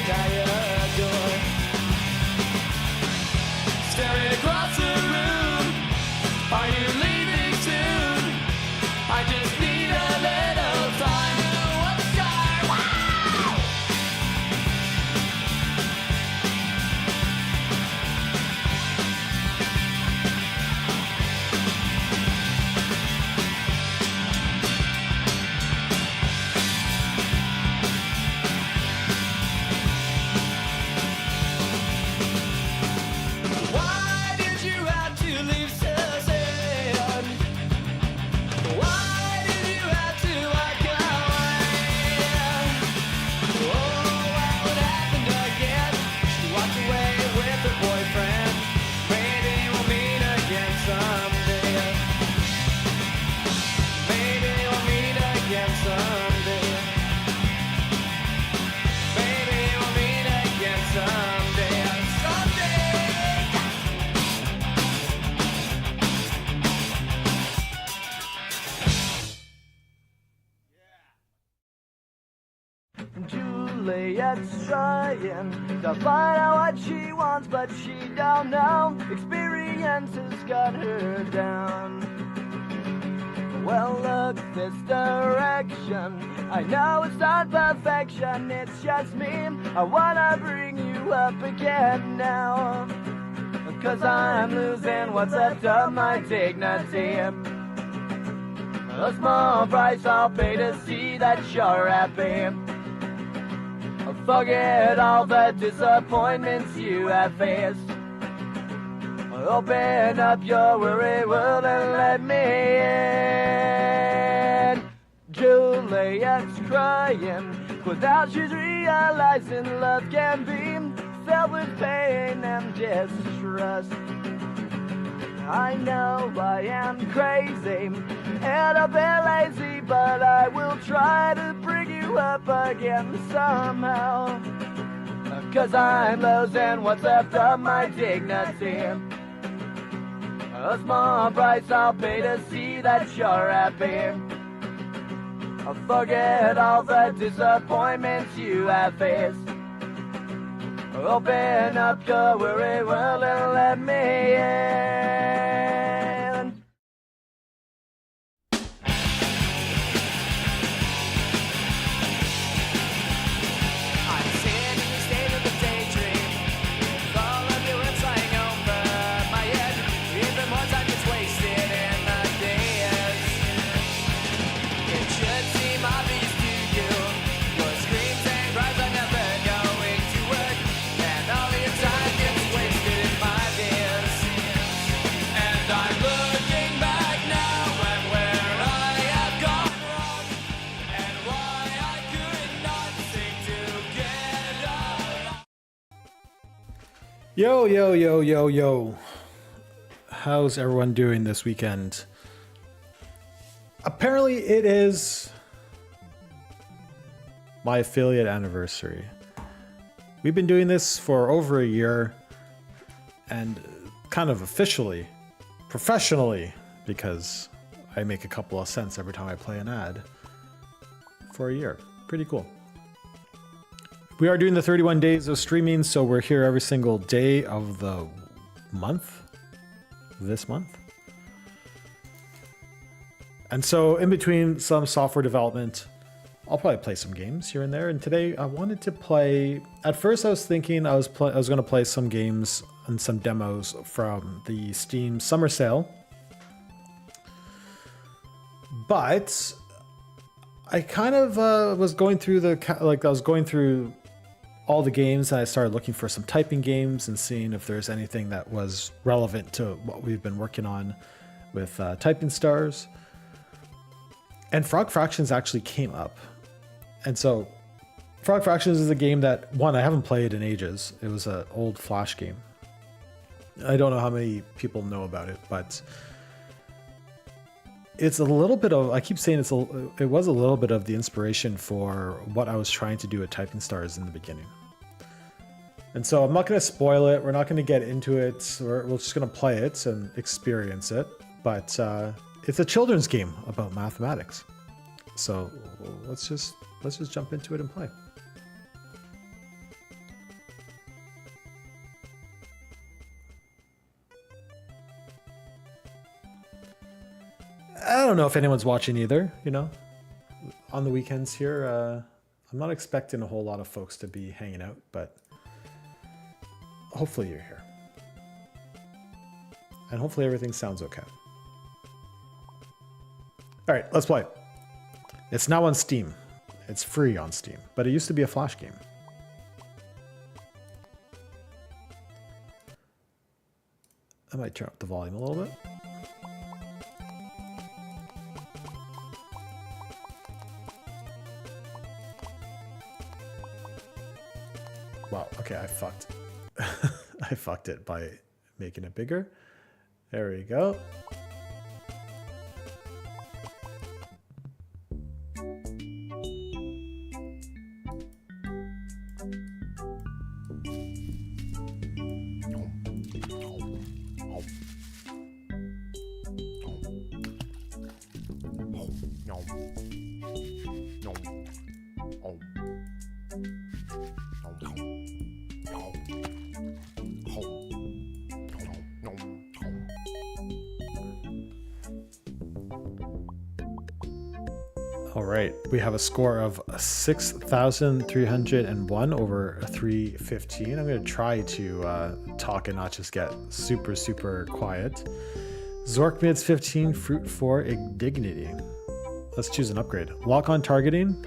I adore. Staring across the room, are you leaving soon? I just need a little time. What's your wow? Why did you have to leave so soon? Why did you have to walk away? Oh, what happened again? She walked away with her boyfriend. Maybe we'll meet again someday. Maybe we'll meet again someday. Maybe we'll meet again someday. Someday. Juliet's trying to find out what she wants, but she don't know. Experience has got her down. Well, look this direction. I know it's not perfection, it's just me. I wanna bring you up again now, 'cause I'm losing what's left of my dignity. A small price I'll pay to see that you're happy. Forget all the disappointments you have faced. Open up your worried world and let me in. Juliet's crying without she's realizing love can be filled with pain and distrust. I know I am crazy and a bit lazy, but I will try to bring you up again somehow. 'Cause I'm losing what's left of my dignity. A small price I'll pay to see that you're happy. Forget all the disappointments you have faced. Open up your worried world and let me in. I'm sitting in the state of a daydream, with all of your lips lying over my head. Even more time gets wasted in the days. It should seem obvious to you. Your screams and cries are never going to work, and all your time gets wasted in my fears. And I'm looking back now at where I have gone wrong, and why I could not seem to get along. Yo, yo, yo, yo, yo. How's everyone doing this weekend? Apparently it is my affiliate anniversary. We've been doing this for over a year, and kind of officially, professionally, because I make a couple of cents every time I play an ad, for a year. Pretty cool. We are doing the 31 days of streaming, so we're here every single day of the month, this month. And so in between some software development, I'll probably play some games here and there. And today I wanted to play, at first I was thinking I was going to play some games and some demos from the Steam summer sale. But I kind of was going through all the games, and I started looking for some typing games and seeing if there's anything that was relevant to what we've been working on with Typing Stars. And Frog Fractions actually came up. And so Frog Fractions is a game that, one, I haven't played in ages. It was an old Flash game. I don't know how many people know about it, but it's a little bit of, I keep saying it was a little bit of the inspiration for what I was trying to do at Typing Stars in the beginning. And so I'm not going to spoil it. We're not going to get into it. We're just going to play it and experience it. But it's a children's game about mathematics. So let's just jump into it and play. I don't know if anyone's watching either, you know. On the weekends here, I'm not expecting a whole lot of folks to be hanging out, but hopefully you're here. And hopefully everything sounds okay. All right, let's play. It's now on Steam. It's free on Steam, but it used to be a Flash game. I might turn up the volume a little bit. Wow, okay, I fucked. I fucked it by making it bigger. There we go. All right, we have a score of 6,301 over 315. I'm going to try to talk and not just get super, super quiet. Zorkmids 15, Fruit 4, Indignity. Let's choose an upgrade. Lock on targeting.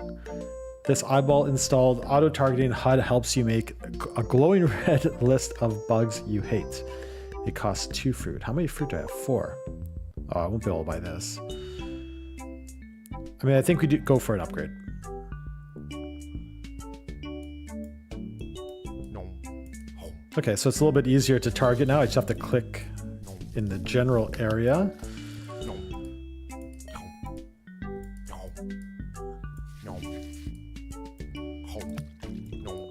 This eyeball installed auto-targeting HUD helps you make a glowing red list of bugs you hate. It costs 2 fruit. How many fruit do I have? 4. Oh, I won't be able to buy this. I mean, I think we do go for an upgrade. Okay, so it's a little bit easier to target now. I just have to click in the general area.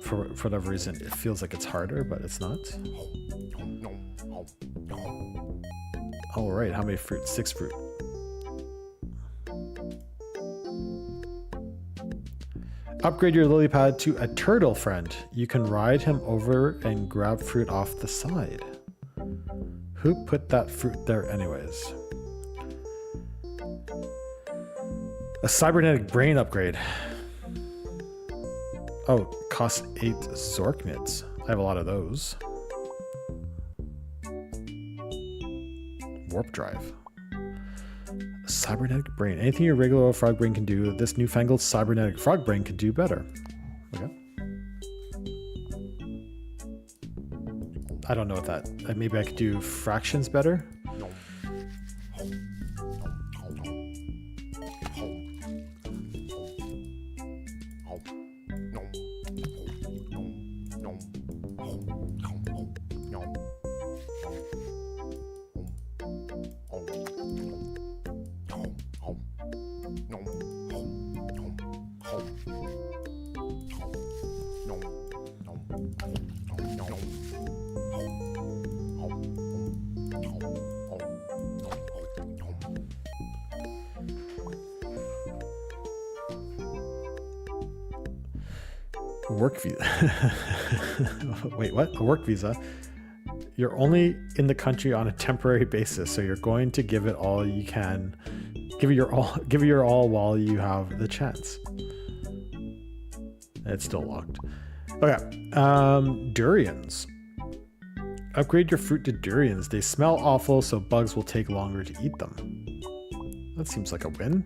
For whatever reason, it feels like it's harder, but it's not. All right, how many fruit? 6 fruit. Upgrade your lily pad to a turtle friend. You can ride him over and grab fruit off the side. Who put that fruit there anyways? A cybernetic brain upgrade. Oh, costs 8 Zorkmids. I have a lot of those. Warp drive. Cybernetic brain. Anything your regular frog brain can do, this newfangled cybernetic frog brain can do better. Okay. I don't know what that. Maybe I could do fractions better. Work visa. Wait, what? A work visa? You're only in the country on a temporary basis, so you're going to give it all you can. Give it your all while you have the chance. It's still locked. Okay. Durians. Upgrade your fruit to durians. They smell awful, so bugs will take longer to eat them. That seems like a win.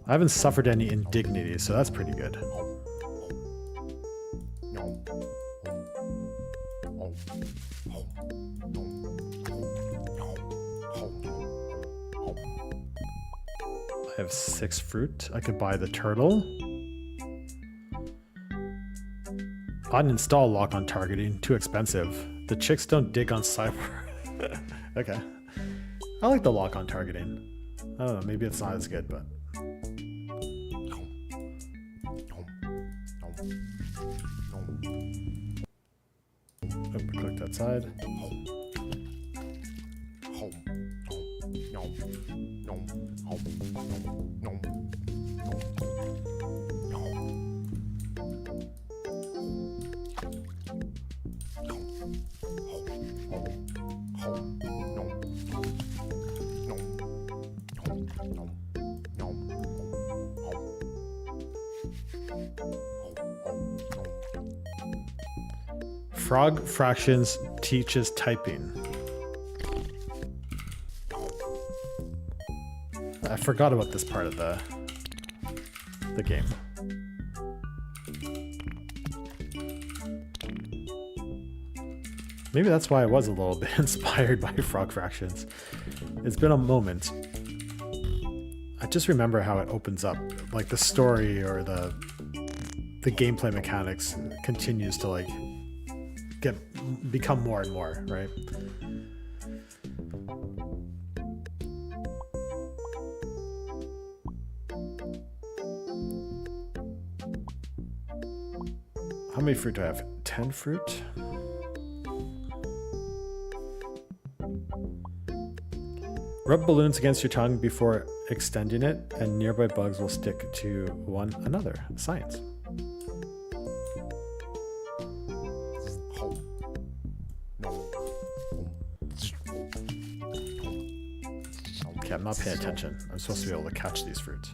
I haven't suffered any indignity, so that's pretty good. I have 6 fruit. I could buy the turtle. Uninstall lock on targeting. Too expensive. The chicks don't dig on cyber. Okay. I like the lock on targeting. I don't know, maybe it's not as good, but... Oh, click that side. Frog Fractions teaches typing. I forgot about this part of the game. Maybe that's why I was a little bit inspired by Frog Fractions. It's been a moment. I just remember how it opens up, like the story or the gameplay mechanics continues to like become more and more, right? How many fruit do I have? 10 fruit? Rub balloons against your tongue before extending it, and nearby bugs will stick to one another. Science. Okay, I'm not paying attention. I'm supposed to be able to catch these fruits.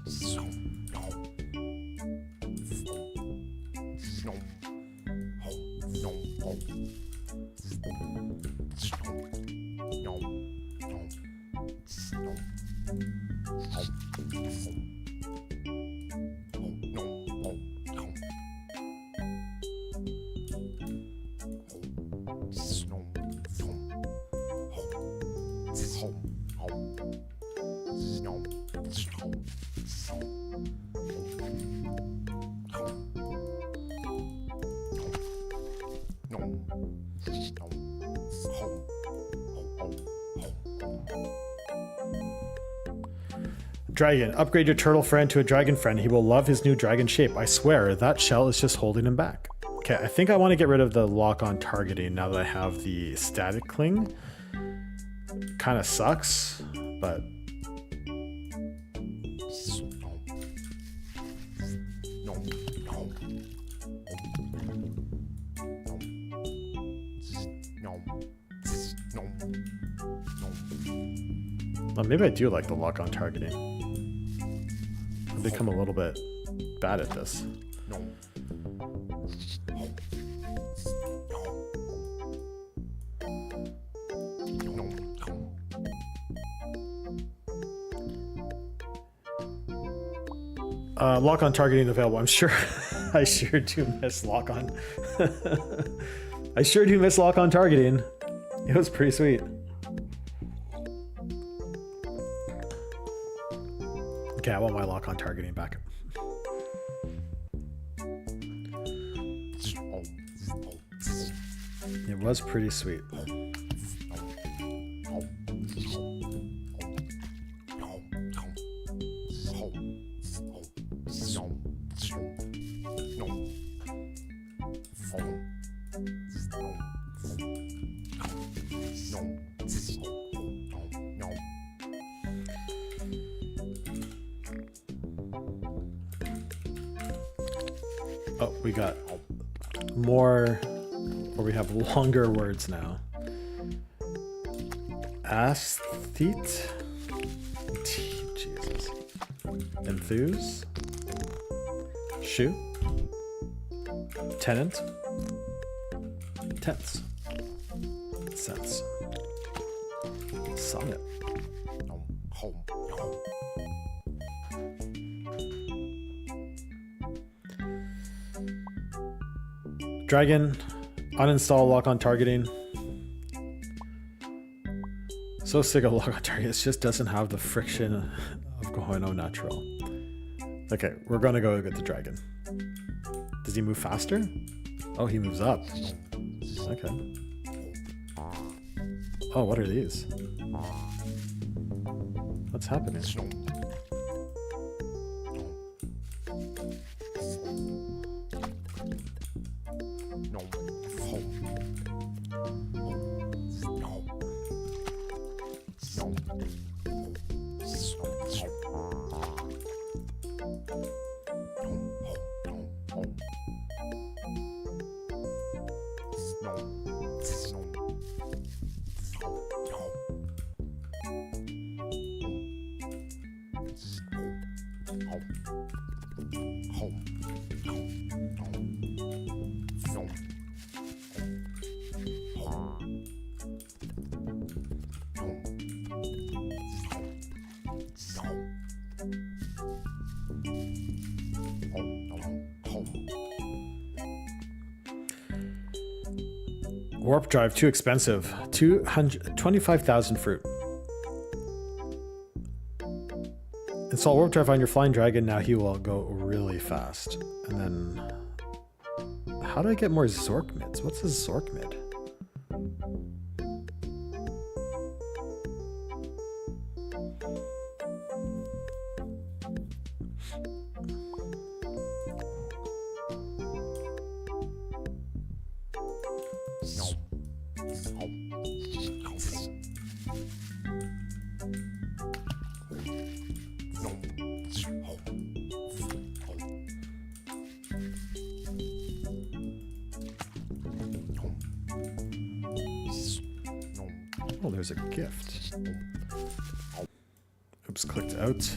Dragon, upgrade your turtle friend to a dragon friend. He will love his new dragon shape. I swear, that shell is just holding him back. Okay, I think I want to get rid of the lock-on targeting now that I have the static cling. Kind of sucks, but... Well, maybe I do like the lock-on targeting. I've become a little bit bad at this. Lock-on targeting available. I'm sure I sure do miss lock-on. I sure do miss lock-on targeting. It was pretty sweet. Okay, I want my lock-on targeting back. It was pretty sweet. Oh, we got more, or we have longer words now. Aesthete, Jesus. Enthuse, shoe, tenant, tense, sense, sonnet. Dragon, uninstall lock-on targeting. So sick of lock-on targeting. It just doesn't have the friction of going au natural. Okay, we're gonna go get the dragon. Does he move faster? Oh, he moves up. Okay. Oh, what are these? What's happening? Warp drive too expensive. 25,000 fruit. Install warp drive on your flying dragon. Now he will go really fast. And then, how do I get more Zork mids? What's a Zork mid? Oh, there's a gift. Oops, clicked out.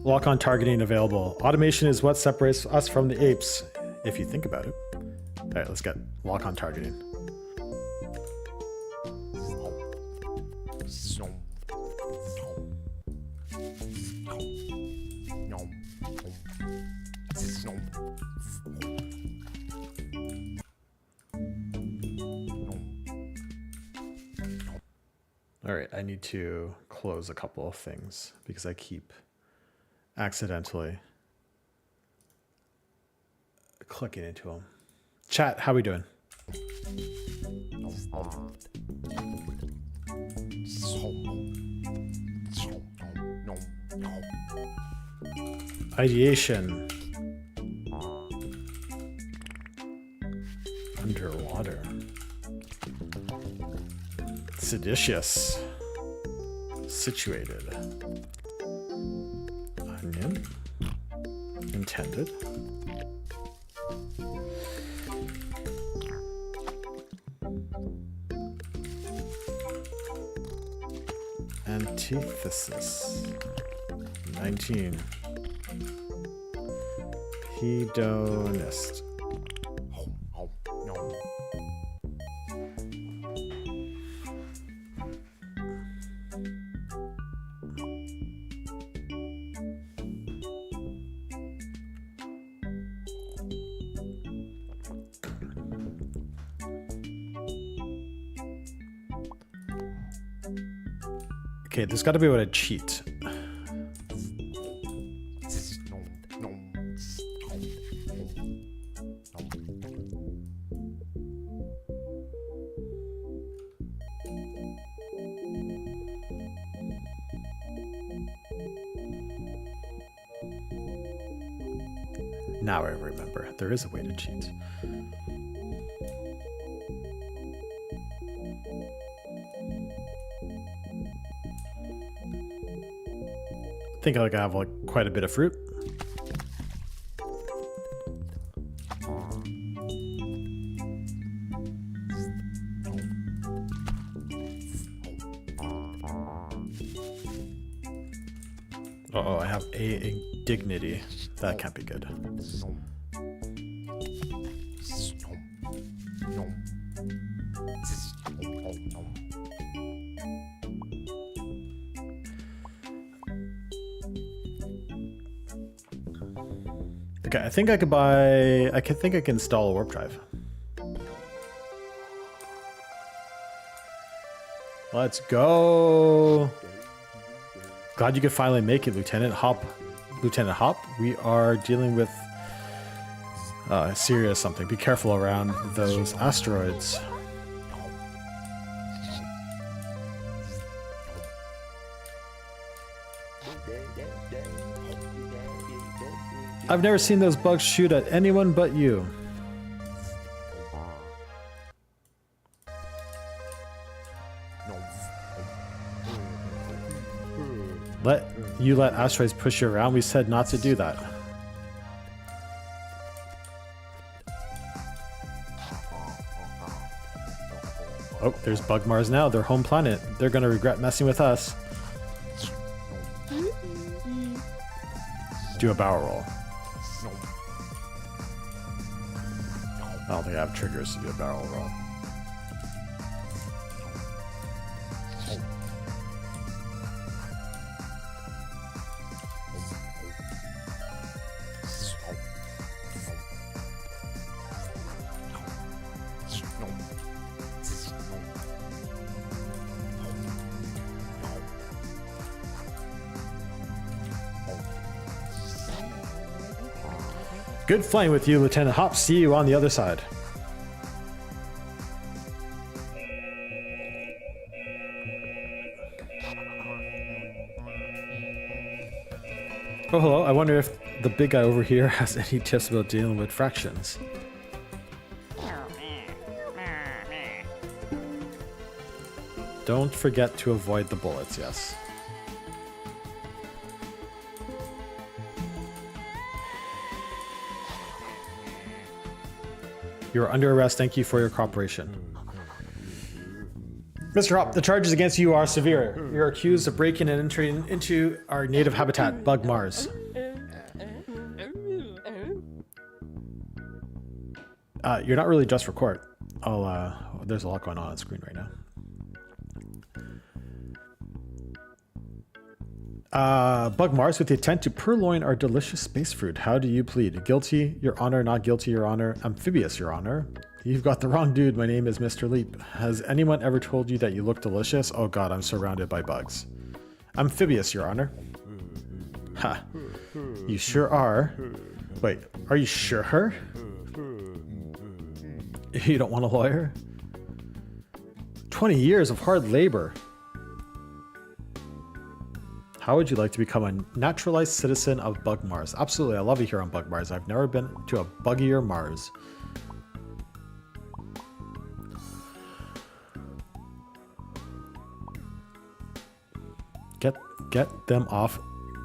Lock-on targeting available. Automation is what separates us from the apes, if you think about it. All right, let's get lock-on targeting. All right, I need to close a couple of things because I keep accidentally clicking into them. Chat, how we doing? Ideation. Underwater. Seditious. Situated. Onion. Intended. Antithesis. 19. Hedonist. Okay, there's got to be a way to cheat. Now I remember. There is a way to cheat. I think I have like quite a bit of fruit. Uh-oh, I have a dignity. That can't be good. Okay, I think I could buy... I think I can install a warp drive. Let's go! Glad you could finally make it, Lieutenant Hop. Lieutenant Hop, we are dealing with serious something. Be careful around those asteroids. I've never seen those bugs shoot at anyone but you. Let asteroids push you around. We said not to do that. Oh, there's Bug Mars now, their home planet. They're gonna regret messing with us. do a barrel roll. I don't think I have triggers to do a barrel roll. Good flying with you, Lieutenant Hop. See you on the other side. Oh, hello. I wonder if the big guy over here has any tips about dealing with fractions. Don't forget to avoid the bullets, yes. You're under arrest. Thank you for your cooperation. Mr. Hop, the charges against you are severe. You're accused of breaking and entering into our native habitat, Bug Mars. You're not really dressed for court. There's a lot going on screen right now. Bug Mars, with the intent to purloin our delicious space fruit. How do you plead? Guilty, Your Honor. Not guilty, Your Honor. Amphibious, Your Honor. You've got the wrong dude. My name is Mr. Leap. Has anyone ever told you that you look delicious? Oh god, I'm surrounded by bugs. Amphibious, Your Honor. Ha. You sure are. Wait, are you sure? You don't want a lawyer? 20 years of hard labor. How would you like to become a naturalized citizen of Bug Mars? Absolutely, I love it here on Bug Mars. I've never been to a buggier Mars. Get them off.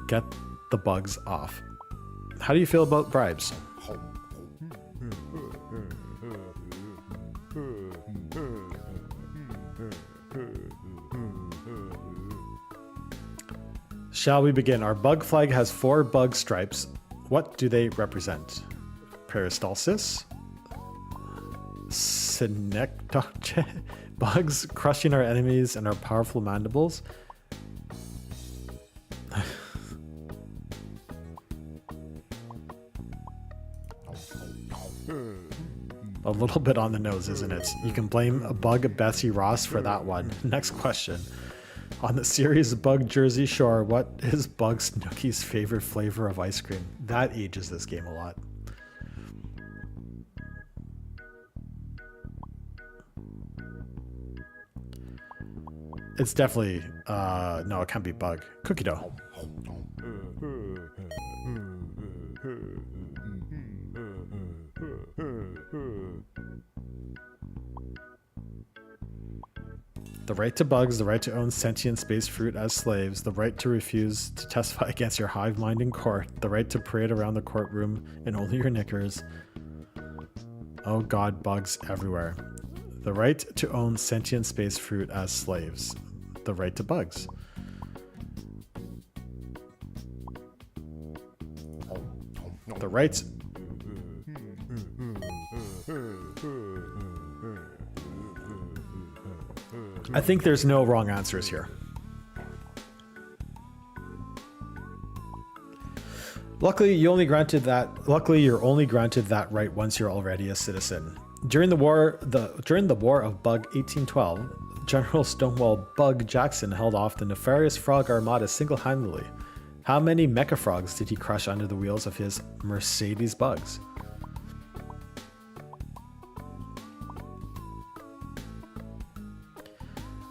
Get the bugs off. How do you feel about bribes? Shall we begin? Our bug flag has 4 bug stripes. What do they represent? Peristalsis? Synecdoche? Bugs crushing our enemies and our powerful mandibles? A little bit on the nose, isn't it? You can blame Bug Bessie Ross for that one. Next question. On the series Bug Jersey Shore, what is Bug Snooky's favorite flavor of ice cream? That ages this game a lot. It's definitely, no, it can't be Bug. Cookie dough. The right to bugs, the right to own sentient space fruit as slaves, the right to refuse to testify against your hive mind in court, the right to parade around the courtroom in only your knickers. Oh god, bugs everywhere. The right to own sentient space fruit as slaves. The right to bugs. The right... I think there's no wrong answers here. Luckily, you're only granted that right once you're already a citizen. During the war of Bug 1812, General Stonewall Bug Jackson held off the nefarious Frog Armada single-handedly. How many mecha frogs did he crush under the wheels of his Mercedes bugs?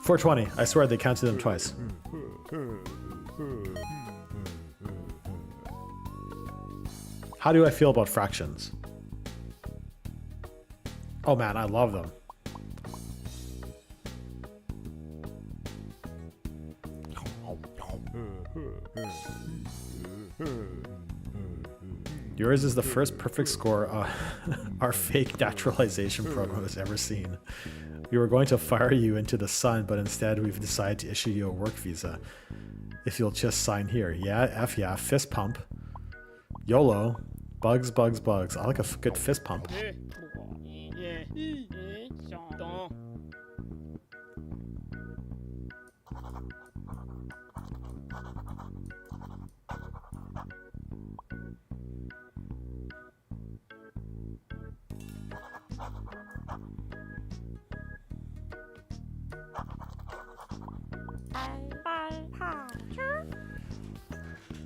$420. I swear they counted them twice. How do I feel about fractions? Oh man, I love them. Yours is the first perfect score our fake naturalization program has ever seen. We were going to fire you into the sun, but instead we've decided to issue you a work visa. If you'll just sign here. Yeah, F yeah, fist pump. YOLO. Bugs, bugs, bugs. I like a good fist pump.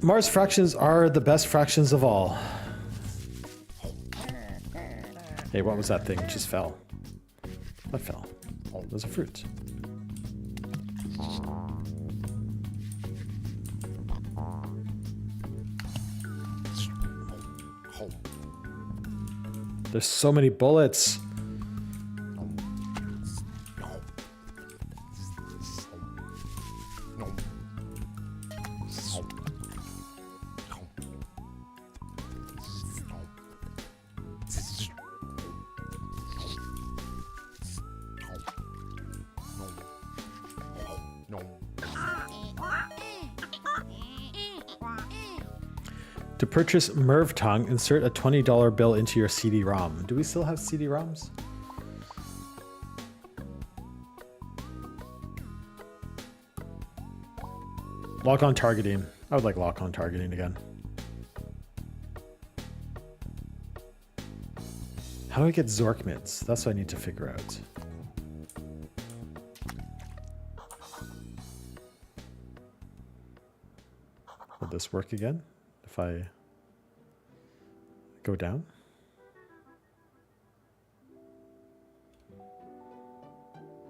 Mars fractions are the best fractions of all. Hey, what was that thing? It just fell. What fell? Oh, it was a fruit. There's so many bullets. To purchase Merv Tongue, insert a $20 bill into your CD-ROM. Do we still have CD-ROMs? Lock-on targeting. I would like lock-on targeting again. How do I get Zork mids? That's what I need to figure out. Will this work again? If I go down?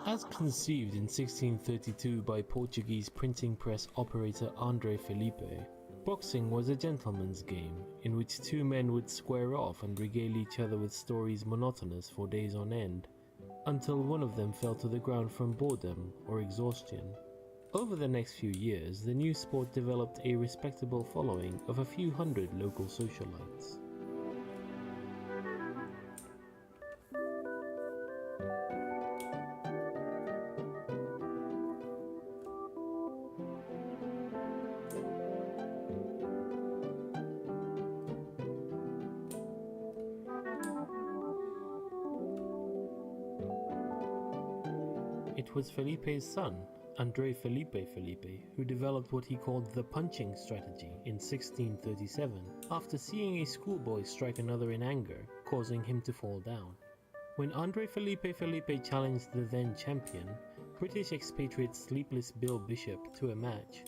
As conceived in 1632 by Portuguese printing press operator André Felipe, boxing was a gentleman's game in which two men would square off and regale each other with stories monotonous for days on end, until one of them fell to the ground from boredom or exhaustion. Over the next few years, the new sport developed a respectable following of a few hundred local socialites. It was Felipe's son, André Felipe, who developed what he called the punching strategy in 1637, after seeing a schoolboy strike another in anger, causing him to fall down. When André Felipe challenged the then champion, British expatriate Sleepless Bill Bishop, to a match,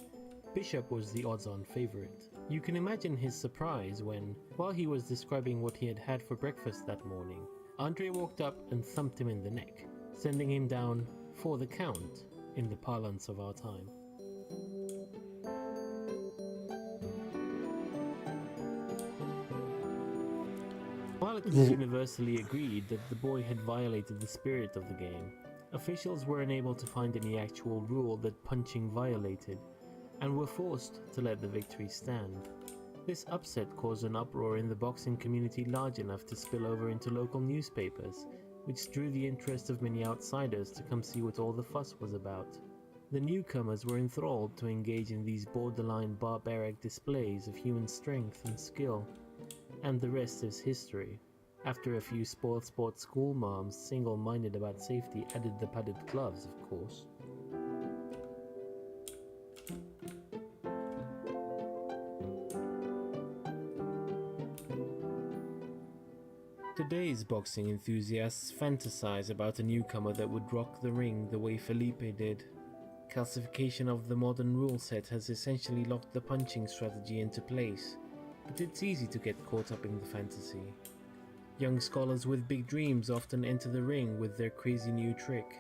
Bishop was the odds-on favourite. You can imagine his surprise when, while he was describing what he had had for breakfast that morning, André walked up and thumped him in the neck, sending him down for the count, in the parlance of our time. While it was universally agreed that the boy had violated the spirit of the game, officials were unable to find any actual rule that punching violated, and were forced to let the victory stand. This upset caused an uproar in the boxing community large enough to spill over into local newspapers, which drew the interest of many outsiders to come see what all the fuss was about. The newcomers were enthralled to engage in these borderline barbaric displays of human strength and skill, and the rest is history. After a few spoiled sport school moms, single-minded about safety, added the padded gloves, of course. Today's boxing enthusiasts fantasize about a newcomer that would rock the ring the way Felipe did. Calcification of the modern rule set has essentially locked the punching strategy into place, but it's easy to get caught up in the fantasy. Young scholars with big dreams often enter the ring with their crazy new trick,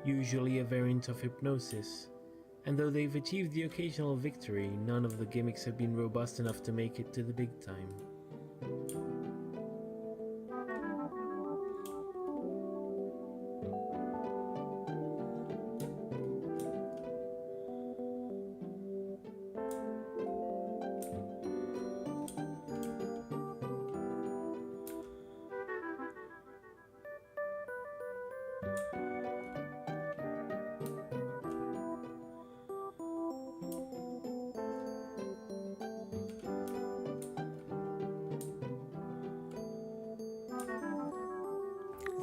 usually a variant of hypnosis, and though they've achieved the occasional victory, none of the gimmicks have been robust enough to make it to the big time.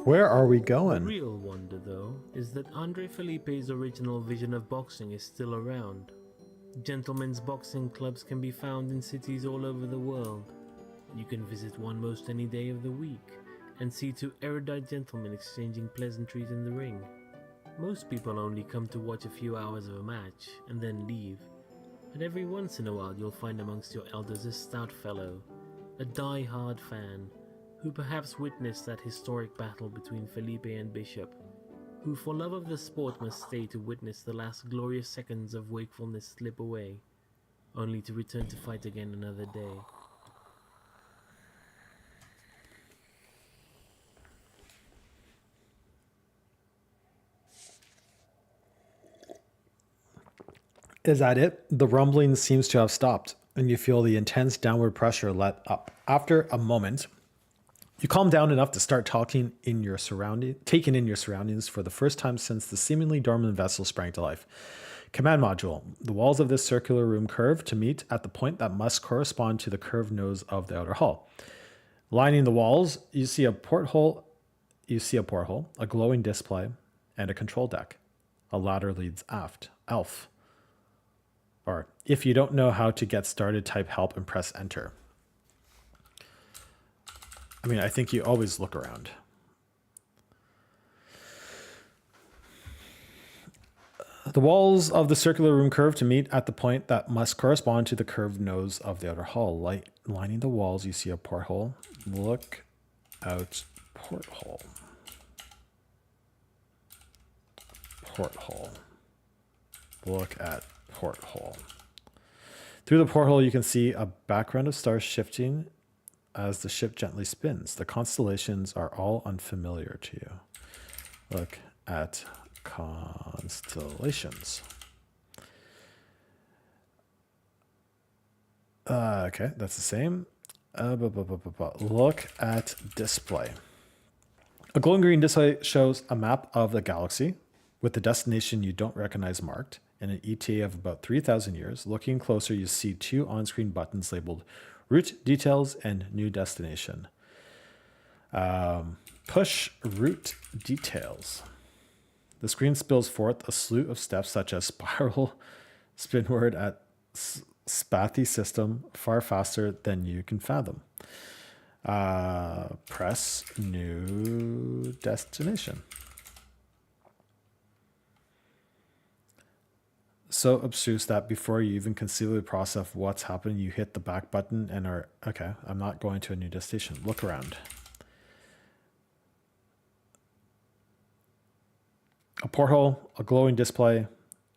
Where are we The going? real wonder, though, is that Andre Felipe's original vision of boxing is still around. Gentlemen's boxing clubs can be found in cities all over the world. You can visit one most any day of the week and see two erudite gentlemen exchanging pleasantries in the ring. Most people only come to watch a few hours of a match and then leave, but every once in a while you'll find amongst your elders a stout fellow, a die-hard fan, who perhaps witnessed that historic battle between Felipe and Bishop, who for love of the sport must stay to witness the last glorious seconds of wakefulness slip away, only to return to fight again another day. Is that it? The rumbling seems to have stopped, and you feel the intense downward pressure let up. After a moment, you calm down enough to start taking in your surroundings for the first time since the seemingly dormant vessel sprang to life. Command module. The walls of this circular room curve to meet at the point that must correspond to the curved nose of the outer hall. Lining the walls, you see a porthole, a glowing display, and a control deck. A ladder leads aft. Elf. Or if you don't know how to get started, type help and press enter. I mean, I think you always look around. The walls of the circular room curve to meet at the point that must correspond to the curved nose of the outer hall. Lining the walls, you see a porthole. Look out, porthole. Porthole. Look at porthole. Through the porthole, you can see a background of stars shifting as the ship gently spins. The constellations are all unfamiliar to you. Look at constellations. Okay, that's the same. Look at display. A glowing green display shows a map of the galaxy with the destination you don't recognize marked and an ETA of about 3,000 years. Looking closer, you see two on-screen buttons labeled Route Details and New Destination. Push Route Details. The screen spills forth a slew of steps such as spiral, spinward at Spathy system far faster than you can fathom. Press New Destination. So abstruse that before you even conceivably process what's happening, you hit the back button and are, okay, I'm not going to a new destination. Look around. A porthole, a glowing display,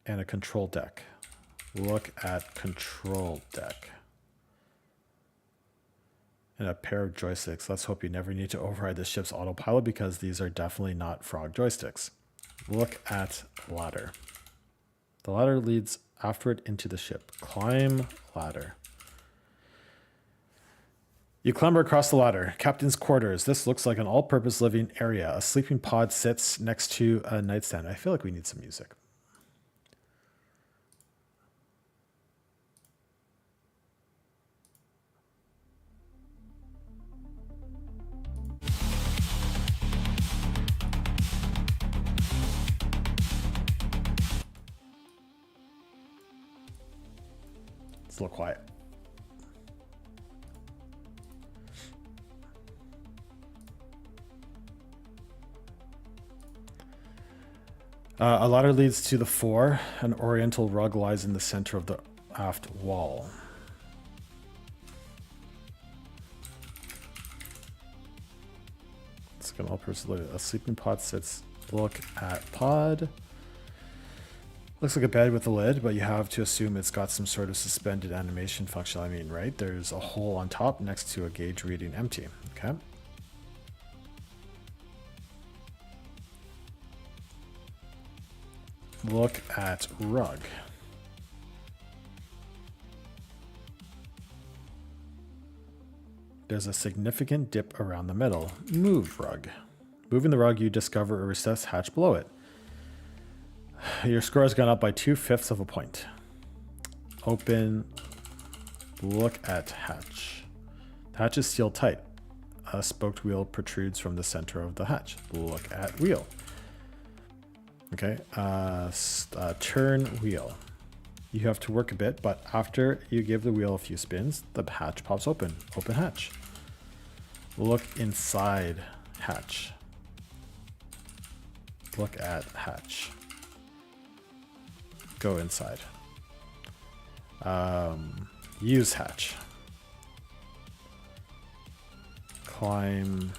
and a control deck. Look at control deck. And a pair of joysticks. Let's hope you never need to override the ship's autopilot because these are definitely not frog joysticks. Look at ladder. The ladder leads afterward into the ship. Climb ladder. You clamber across the ladder. Captain's quarters. This looks like an all-purpose living area. A sleeping pod sits next to a nightstand. I feel like we need some music. It's a little quiet. A ladder leads to the fore. An oriental rug lies in the center of the aft wall. It's got all person. A sleeping pod sits. Look at pod. Looks like a bed with a lid, but you have to assume it's got some sort of suspended animation function. I mean, right? There's a hole on top next to a gauge reading empty. Okay. Look at rug. There's a significant dip around the middle. Move rug. Moving the rug, you discover a recessed hatch below it. Your score has gone up by 2/5 of a point. Open. Look at hatch. The hatch is sealed tight. A spoked wheel protrudes from the center of the hatch. Look at wheel. Okay, turn wheel. You have to work a bit, but after you give the wheel a few spins, the hatch pops open. Open hatch. Look inside hatch. Look at hatch. Go inside. Use hatch. Climb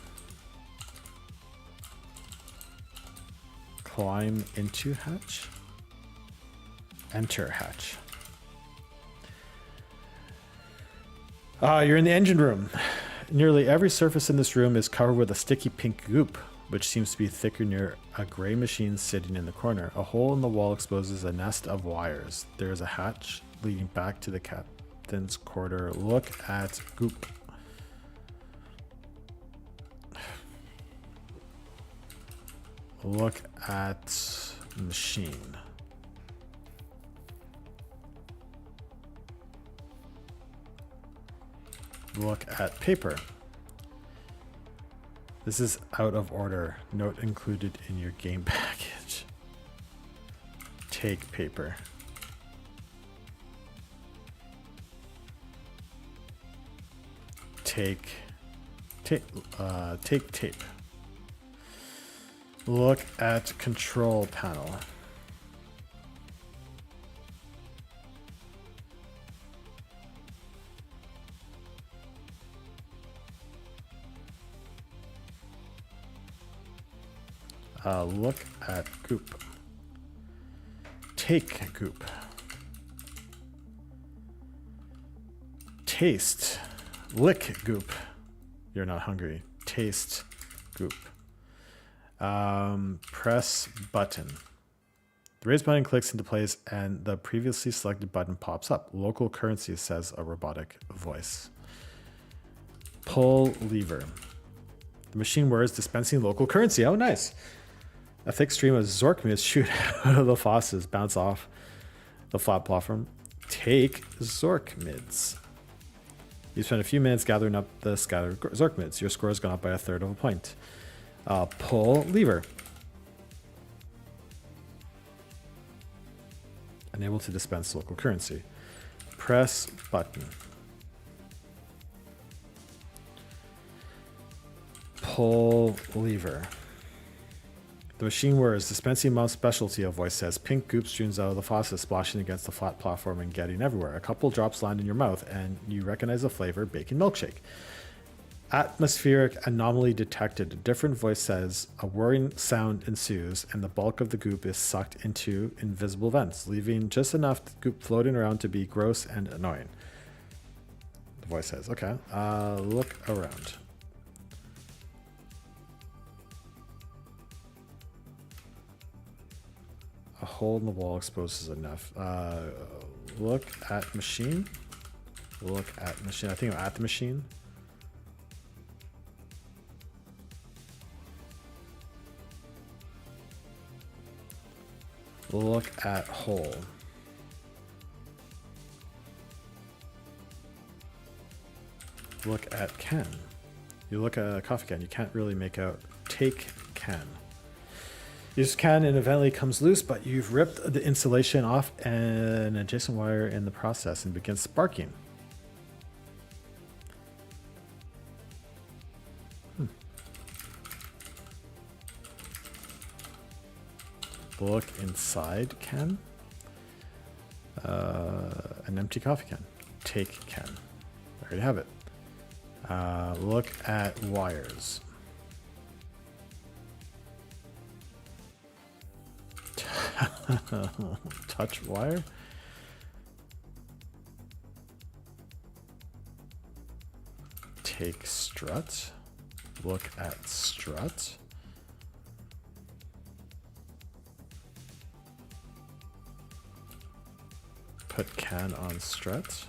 into hatch. Enter hatch. You're in the engine room. Nearly every surface in this room is covered with a sticky pink goop, which seems to be thicker near a gray machine sitting in the corner. A hole in the wall exposes a nest of wires. There is a hatch leading back to the captain's quarter. Look at goop. Look at machine. Look at paper. This is out of order. Note included in your game package. Take paper. Take tape. Look at control panel. Look at goop. Take goop. Taste. Lick goop. You're not hungry. Taste goop. Press button. The raise button clicks into place and the previously selected button pops up. Local currency, says a robotic voice. Pull lever. The machine whirs, dispensing local currency. Oh, nice. A thick stream of Zork mids shoot out of the faucets, bounce off the flat platform. Take Zork mids. You spend a few minutes gathering up the scattered Zork mids. Your score has gone up by 1/3 of a point. Pull lever. Unable to dispense local currency. Press button. Pull lever. The machine whirs, dispensing mom's specialty, a voice says. Pink goop streams out of the faucet, splashing against the flat platform and getting everywhere. A couple drops land in your mouth, and you recognize the flavor, bacon milkshake. Atmospheric anomaly detected. A different voice says. A whirring sound ensues, and the bulk of the goop is sucked into invisible vents, leaving just enough goop floating around to be gross and annoying. The voice says, okay, look around. A hole in the wall exposes enough. Look at machine. Look at machine. I think I'm at the machine. Look at hole. Look at can. You look at a coffee can. You can't really make out. Take can. Use can and eventually comes loose, but you've ripped the insulation off and an adjacent wire in the process and begins sparking. Look inside can. An empty coffee can. Take can. There you have it. Look at wires. Touch wire. Take strut. Look at strut. Put can on strut.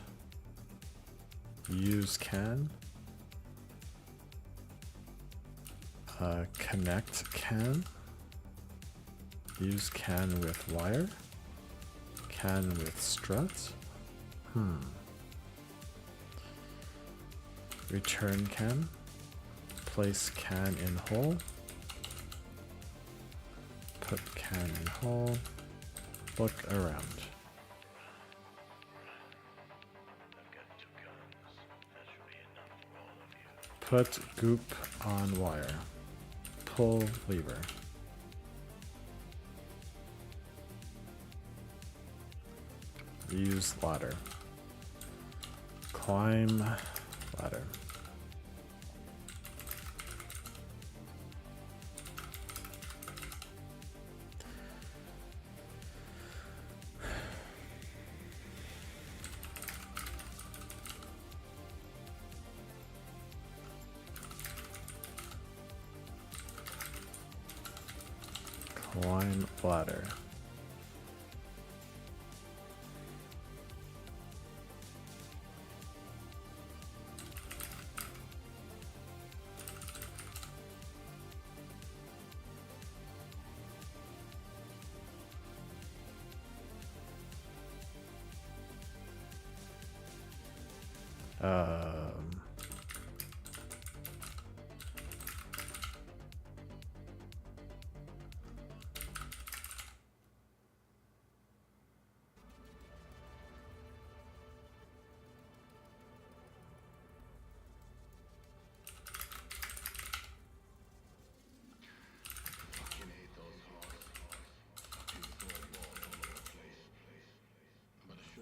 Use can. Connect can. Use can with wire. Can with strut. Return can. Place can in hole. Put can in hole. Look around. Put goop on wire. Pull lever. Use ladder. Climb ladder. Climb ladder. Um,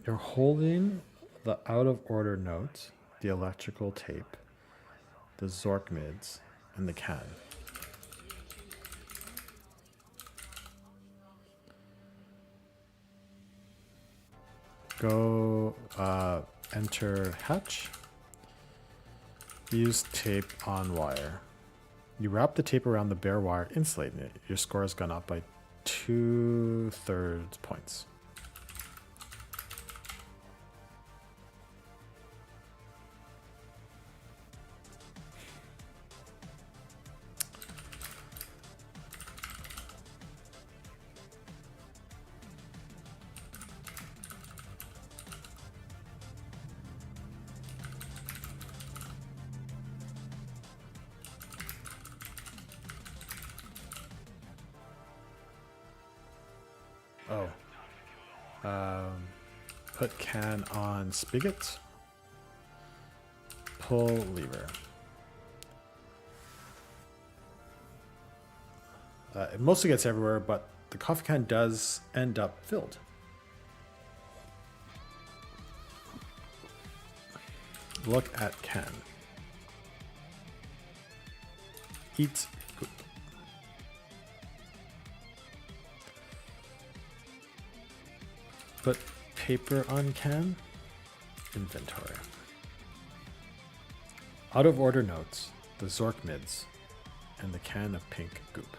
You're holding the out of order note, the electrical tape, the Zork mids, and the can. Go enter hatch. Use tape on wire. You wrap the tape around the bare wire, insulating it. Your score has gone up by 2/3 points. Oh. Put can on spigot. Pull lever. It mostly gets everywhere, but the coffee can does end up filled. Look at can. Eat poop. Put paper on can. Inventory. Out of order notes, the Zork mids, and the can of pink goop.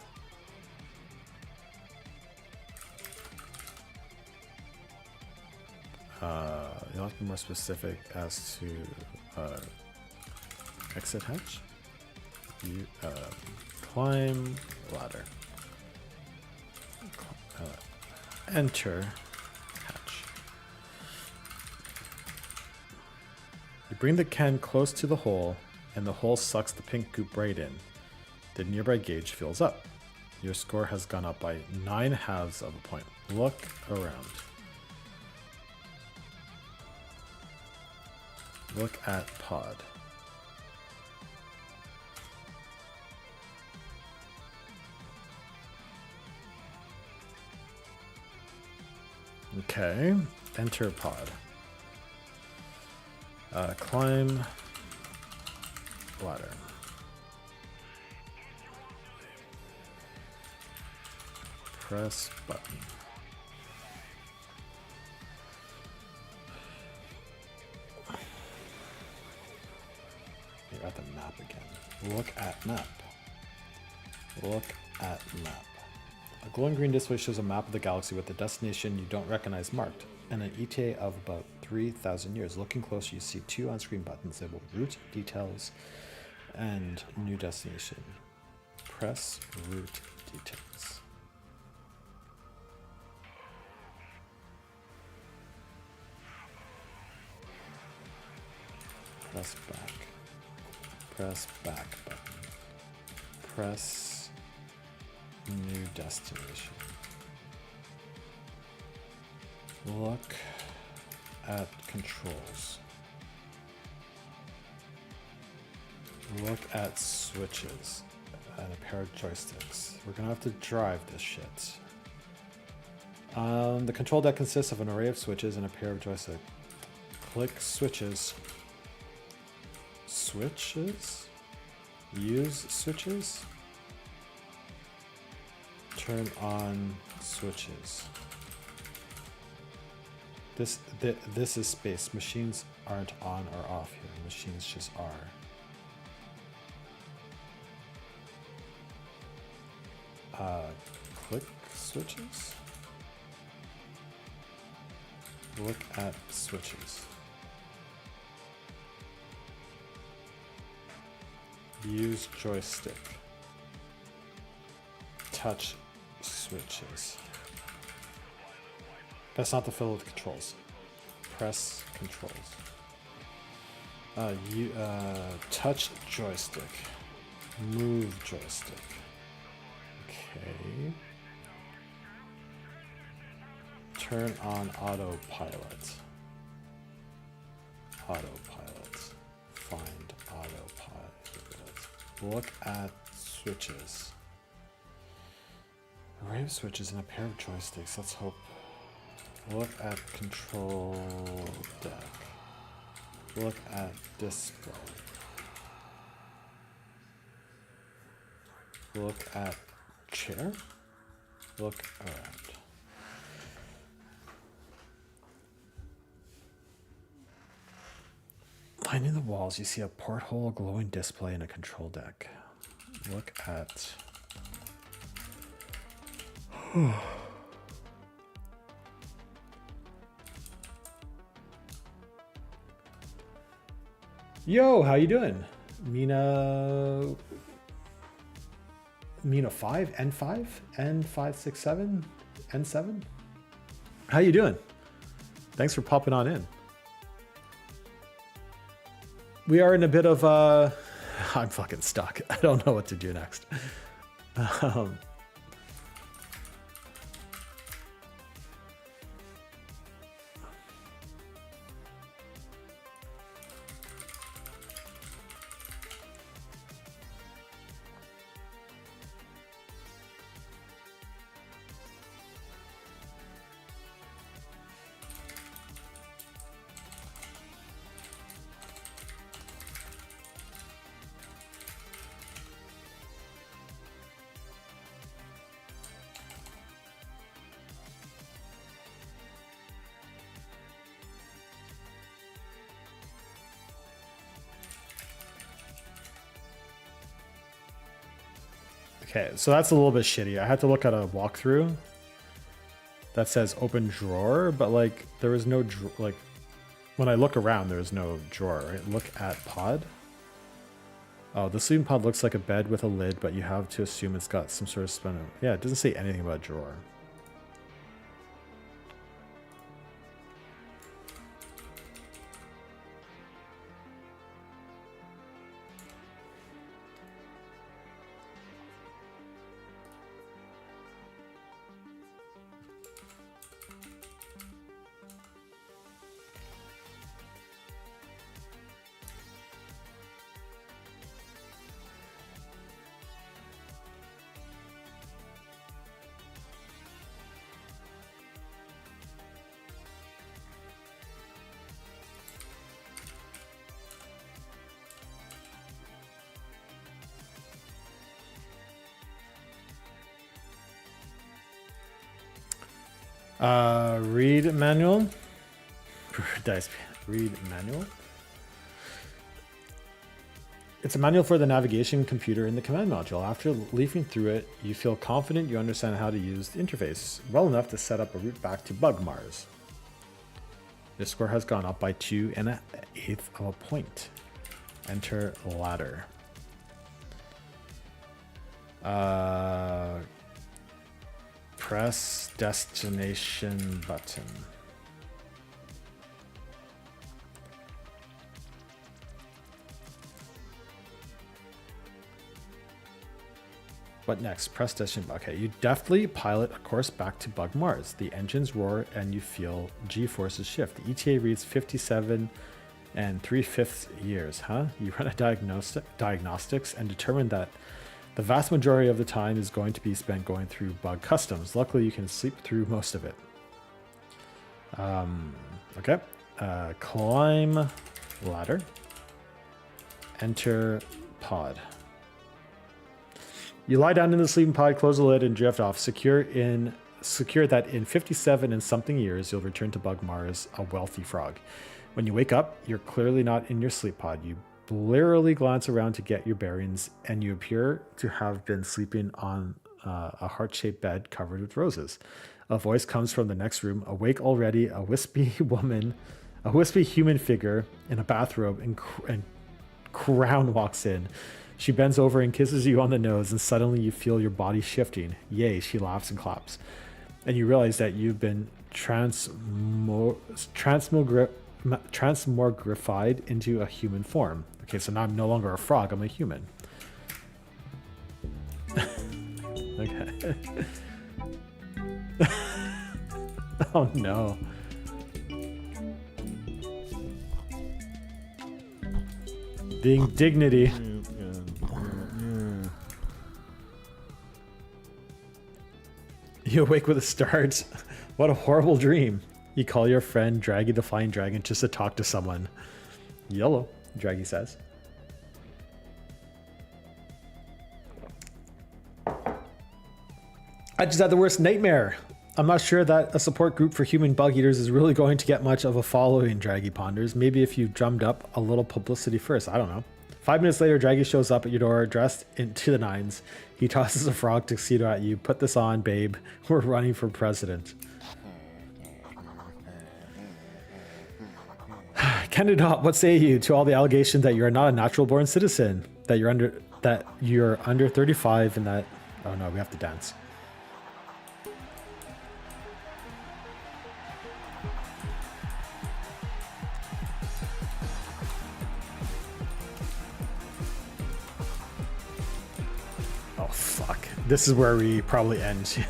You'll have to be more specific as to exit hatch. You climb ladder. Enter hatch. You bring the can close to the hole, and the hole sucks the pink goop right in. The nearby gauge fills up. Your score has gone up by 9/2 of a point. Look around. Look at pod. Okay, enter pod. Climb ladder. Press button. You're at the map again. Look at map. Look at map. A glowing green display shows a map of the galaxy with a destination you don't recognize marked, and an ETA of about 3,000 years. Looking closer, you see two on-screen buttons labeled route, details, and new destination. Press route details. Press back. Press back button. Press new destination. Look at controls. Look at switches and a pair of joysticks. We're gonna have to drive this shit. The control deck consists of an array of switches and a pair of joysticks. Click switches. Switches? Use switches? Turn on switches. This is space. Machines aren't on or off here. Machines just are. Click switches. Look at switches. Use joystick. Touch switches. That's not the fill with controls. Press controls. Touch joystick. Move joystick. Okay. Turn on autopilot. Autopilot. Find autopilot. Look at switches. Array of switches and a pair of joysticks. Let's hope. Look at control deck. Look at display. Look at chair. Look around. Lining the walls, you see a porthole, glowing display, and a control deck. Look at... Yo, how you doing? Mina 5, N5, N567, N7? How you doing? Thanks for popping on in. We are in a bit of I'm fucking stuck. I don't know what to do next. Okay, so that's a little bit shitty. I had to look at a walkthrough that says open drawer, but like there was no like when I look around, there is no drawer. Right? Look at pod. Oh, the sleeping pod looks like a bed with a lid, but you have to assume it's got some sort of spin. Yeah, it doesn't say anything about drawer. Read manual. Dice. Read manual. It's a manual for the navigation computer in the command module. After leafing through it, you feel confident you understand how to use the interface well enough to set up a route back to Bugmars. Your score has gone up by 2 1/8 of a point. Enter ladder. Press destination button. What next? Press station. Okay, you deftly pilot a course back to Bug Mars. The engines roar and you feel G-forces shift. The ETA reads 57 and 3/5 years, huh? You run a diagnostics and determine that the vast majority of the time is going to be spent going through bug customs. Luckily, you can sleep through most of it. Okay. Climb ladder. Enter pod. You lie down in the sleeping pod, close the lid, and drift off. Secure that in 57 and something years, you'll return to Bug Mars, a wealthy frog. When you wake up, you're clearly not in your sleep pod. You blearily glance around to get your bearings, and you appear to have been sleeping on a heart-shaped bed covered with roses. A voice comes from the next room. Awake already, a wispy human figure in a bathrobe and crown walks in. She bends over and kisses you on the nose, and suddenly you feel your body shifting. Yay, she laughs and claps. And you realize that you've been transmogrified into a human form. Okay, so now I'm no longer a frog, I'm a human. Okay. Oh no. Being dignity. You awake with a start. What a horrible dream. You call your friend Draggy the Flying Dragon just to talk to someone. YOLO, Draggy says. I just had the worst nightmare. I'm not sure that a support group for human bug eaters is really going to get much of a following, Draggy ponders. Maybe if you drummed up a little publicity first, I don't know. 5 minutes later, Draggy shows up at your door, dressed into the nines. He tosses a frog tuxedo at you. Put this on, babe. We're running for president. Candidate, what say you to all the allegations that you're not a natural-born citizen, that you're under 35, and that... Oh no, we have to dance. Oh fuck. This is where we probably end.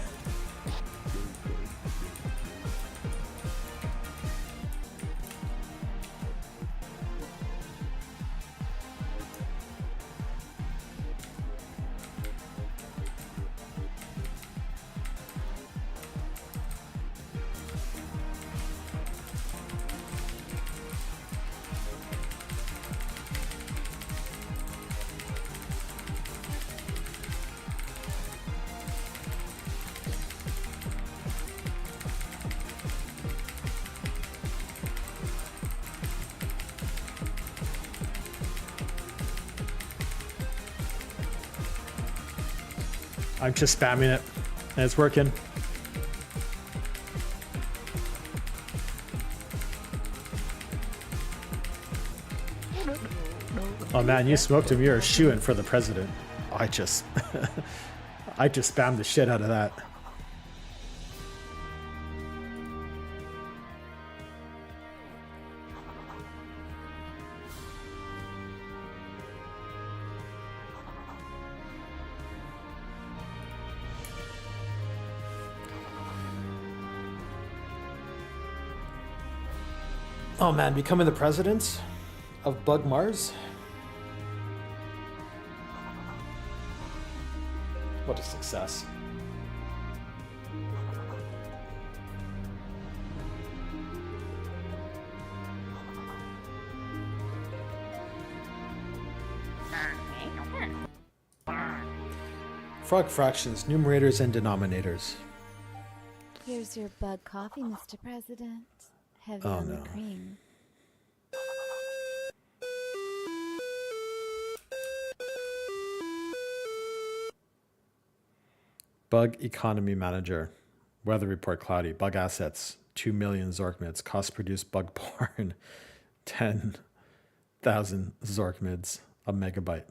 I'm just spamming it, and it's working. Oh man, you smoked him. You're a shoo-in for the president. I just spammed the shit out of that. Oh man, becoming the president of Bug Mars? What a success. Frog fractions, numerators and denominators. Here's your bug coffee, Mr. President. Heavy Oh, on no. the cream. Bug economy manager. Weather report cloudy. Bug assets 2 million Zorkmids. Cost produced bug porn 10,000 Zorkmids a megabyte.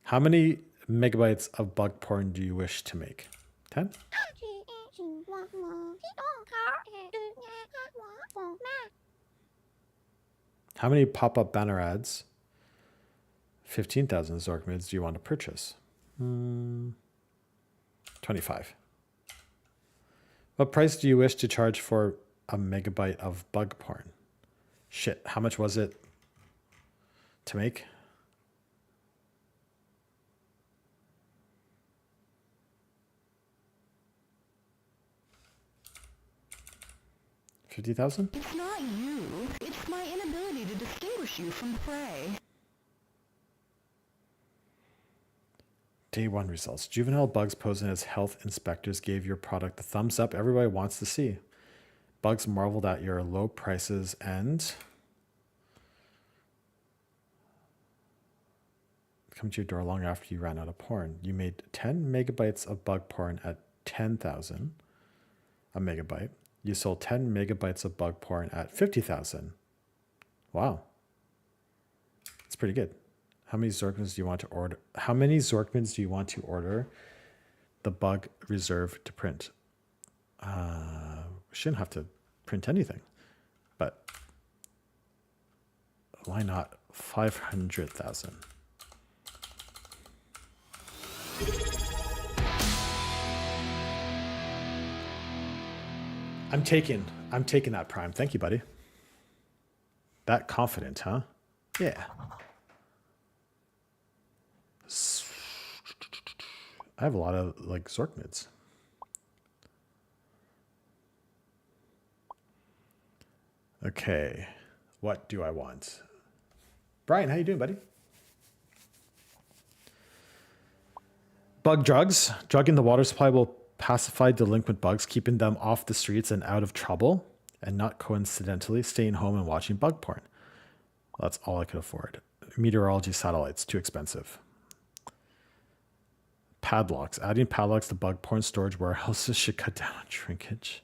How many megabytes of bug porn do you wish to make? 10? How many pop-up banner ads? 15,000 Zorkmids do you want to purchase? 25. What price do you wish to charge for a megabyte of bug porn? Shit, how much was it to make? $50,000? It's not you. It's my inability to distinguish you from the prey. Day 1 results. Juvenile bugs posing as health inspectors gave your product the thumbs up everybody wants to see. Bugs marveled at your low prices and come to your door long after you ran out of porn. You made 10 megabytes of bug porn at 10,000 a megabyte. You sold 10 megabytes of bug porn at 50,000. Wow. That's pretty good. How many Zorkmans do you want to order? How many Zorkmans do you want to order the bug reserve to print? We shouldn't have to print anything, but why not 500,000? I'm taking that Prime. Thank you, buddy. That confident, huh? Yeah. I have a lot of like Zorkmids. Okay, what do I want? Brian, how you doing, buddy? Bug drugs. Drugging the water supply will pacify delinquent bugs, keeping them off the streets and out of trouble, and not coincidentally staying home and watching bug porn. Well, that's all I could afford. Meteorology satellites, too expensive. Padlocks. Adding padlocks to bug porn storage warehouses should cut down on shrinkage.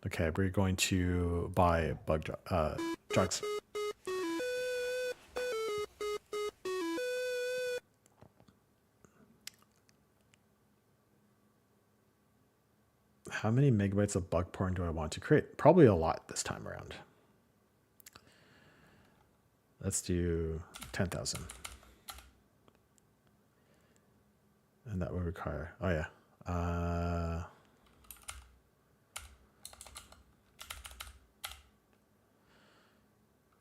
Okay, we're going to buy drugs. How many megabytes of bug porn do I want to create? Probably a lot this time around. Let's do 10,000. And that would require, oh yeah.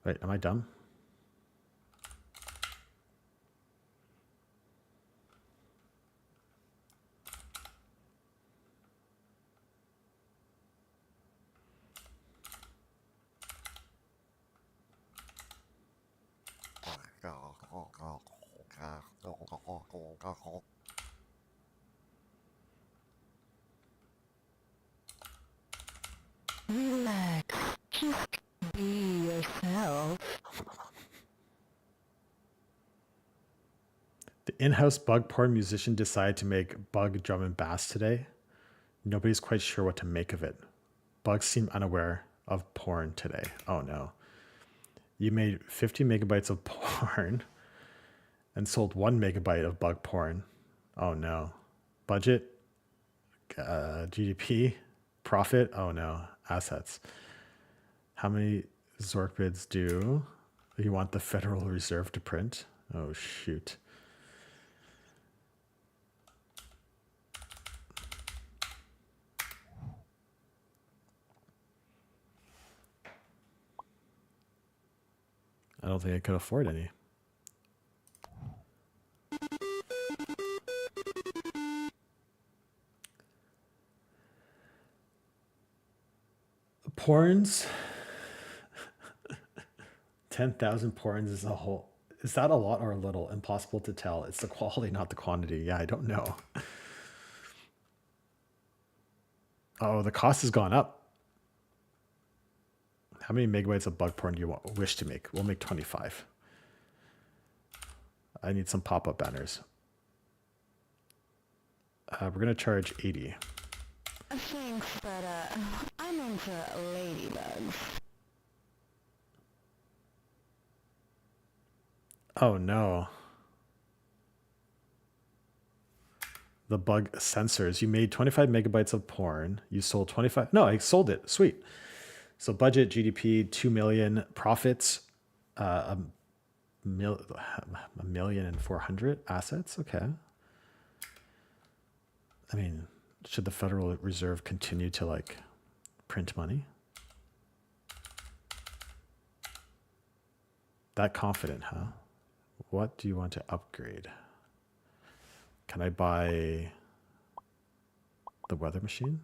Wait, am I dumb? Relax. Just be yourself. The in-house bug porn musician decided to make bug drum and bass today. Nobody's quite sure what to make of it. Bugs seem unaware of porn today. Oh no. You made 50 megabytes of porn and sold 1 megabyte of bug porn. Oh no. Budget? GDP? Profit? Oh no. Assets. How many Zorkmids do you want the Federal Reserve to print? Oh shoot. I don't think I could afford any. Porns. 10,000 porns is a whole. Is that a lot or a little? Impossible to tell. It's the quality, not the quantity. Yeah, I don't know. Oh, the cost has gone up. How many megabytes of bug porn do you wish to make? We'll make 25. I need some pop-up banners. We're going to charge 80. Thanks, but I'm into ladybugs. Oh no. The bug sensors. You made 25 megabytes of porn. You sold 25. No, I sold it. Sweet. So budget, GDP, 2 million. Profits, 1,400,000 assets. Okay. I mean, should the Federal Reserve continue to like print money? That confident, huh? What do you want to upgrade? Can I buy the weather machine?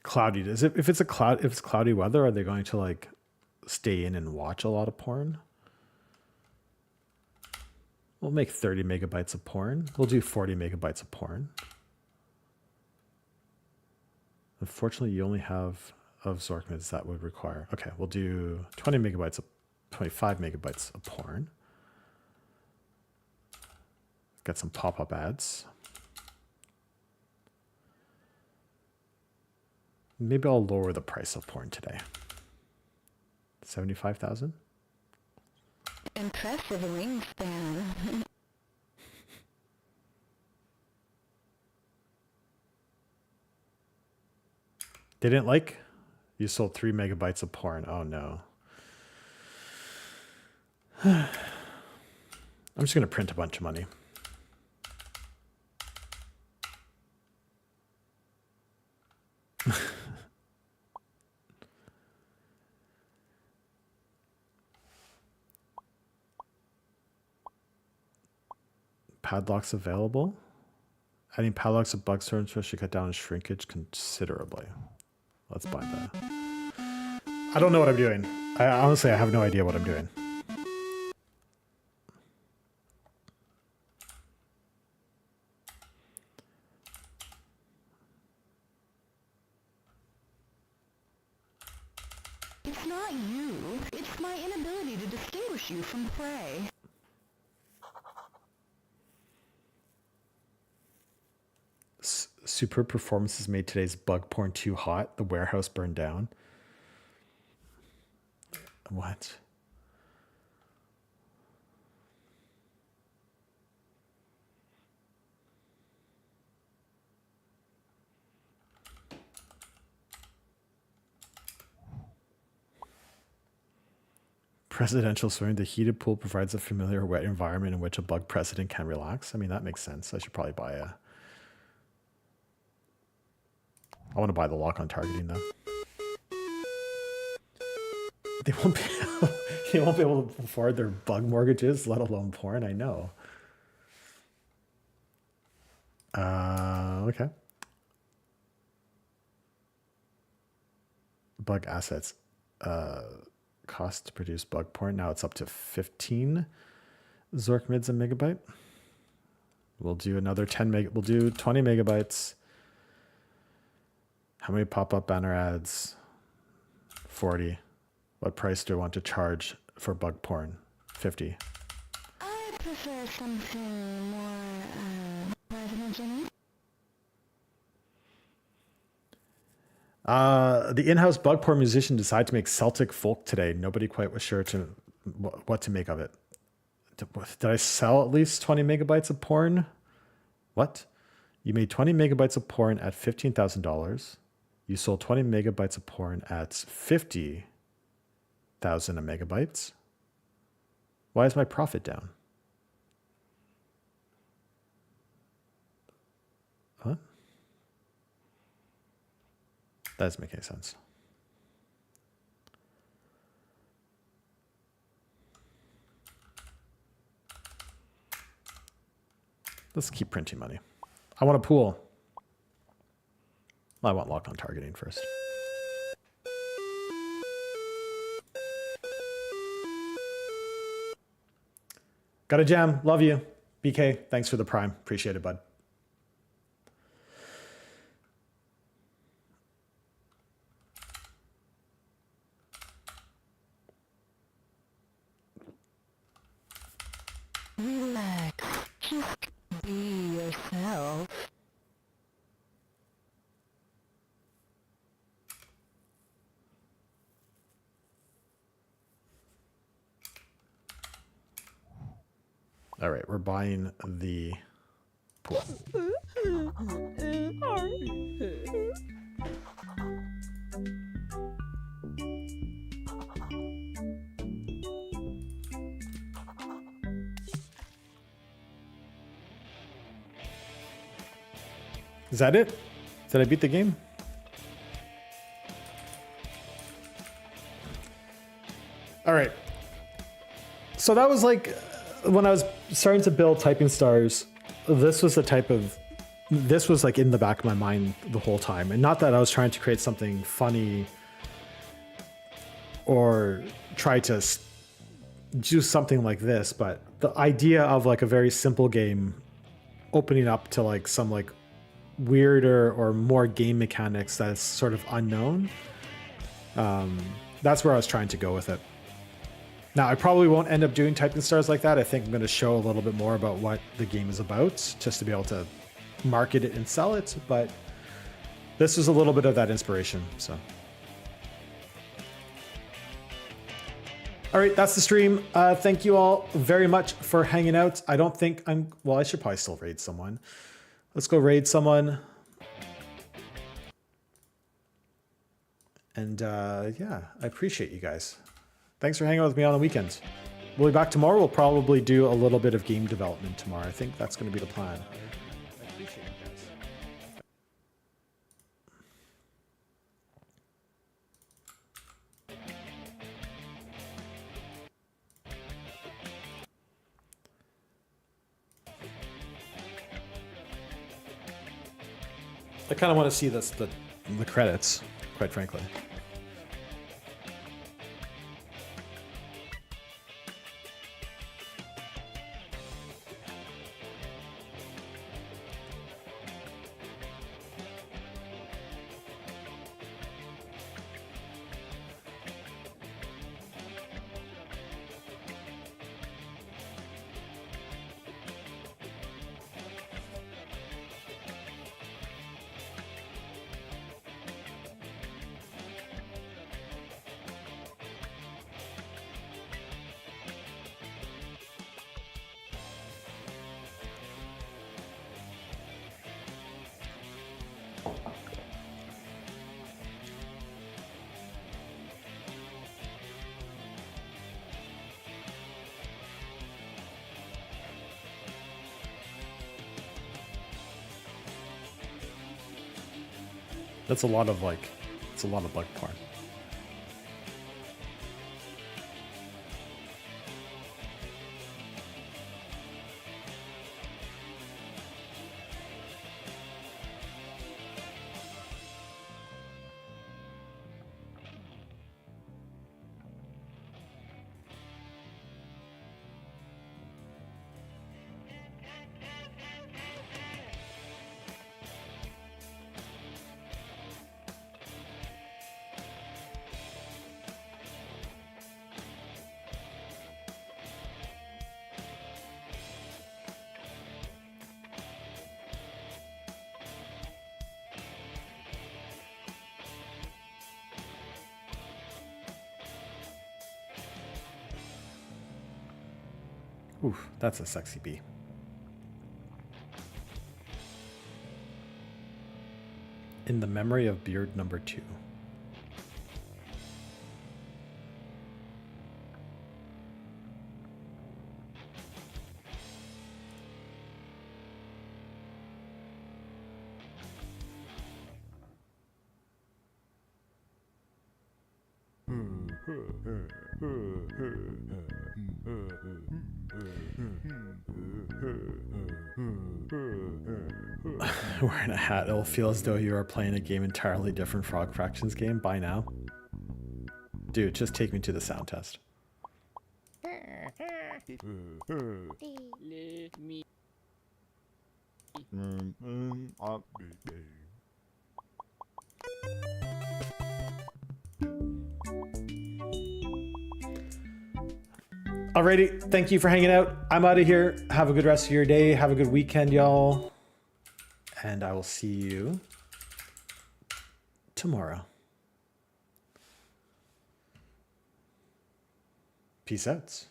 Cloudy. Is it if it's cloudy weather, are they going to like stay in and watch a lot of porn? We'll make 30 megabytes of porn. We'll do 40 megabytes of porn. Unfortunately, you only have of Zorkmids that would require. Okay, we'll do 25 megabytes of porn. Get some pop-up ads. Maybe I'll lower the price of porn today. 75,000? Impressive wingspan. They didn't like? You sold 3 megabytes of porn. Oh no. I'm just going to print a bunch of money. Padlocks available. Adding padlocks to bug storage should cut down shrinkage considerably. Let's buy that. I don't know what I'm doing. Honestly, I have no idea what I'm doing. It's not you. It's my inability to distinguish you from the prey. Superb performances made today's bug porn too hot. The warehouse burned down. What? Presidential swimming. The heated pool provides a familiar wet environment in which a bug president can relax. I mean, that makes sense. I should probably buy a... I want to buy the lock-on targeting though. They won't be able to afford their bug mortgages, let alone porn. I know. Okay. Bug assets. Cost to produce bug porn. Now it's up to 15 Zorkmids a megabyte. We'll do another 10 meg. We'll do 20 megabytes. How many pop-up banner ads? 40. What price do I want to charge for bug porn? 50. I prefer something more, private and genuine. The in-house bug porn musician decided to make Celtic folk today. Nobody quite was sure to what to make of it. Did I sell at least 20 megabytes of porn? What? You made 20 megabytes of porn at $15,000. You sold 20 megabytes of porn at 50,000 megabytes. Why is my profit down? What? That doesn't make any sense. Let's keep printing money. I want a pool. I want lock-on targeting first. Got a jam. Love you. BK, thanks for the prime. Appreciate it, bud. Relax. Just be yourself. All right, we're buying the pool. Is that it? Did I beat the game? All right. So that was like when I was starting to build Typing Stars, this was like in the back of my mind the whole time. And not that I was trying to create something funny or try to do something like this, but the idea of like a very simple game opening up to like some like weirder or more game mechanics that's sort of unknown. That's where I was trying to go with it. Now, I probably won't end up doing Typing Stars like that. I think I'm going to show a little bit more about what the game is about just to be able to market it and sell it. But this was a little bit of that inspiration. So, all right, that's the stream. Thank you all very much for hanging out. I don't think well, I should probably still raid someone. Let's go raid someone. And yeah, I appreciate you guys. Thanks for hanging out with me on the weekend. We'll be back tomorrow. We'll probably do a little bit of game development tomorrow. I think that's going to be the plan. I appreciate you guys. I kind of want to see the credits, quite frankly. That's a lot of like, it's a lot of bug porn. Oof, that's a sexy bee. In the memory of Beard number 2. Wearing a hat, it'll feel as though you are playing a game entirely different Frog Fractions game by now. Dude, just take me to the sound test. Alrighty, thank you for hanging out. I'm out of here. Have a good rest of your day. Have a good weekend, y'all. And I will see you tomorrow. Peace out.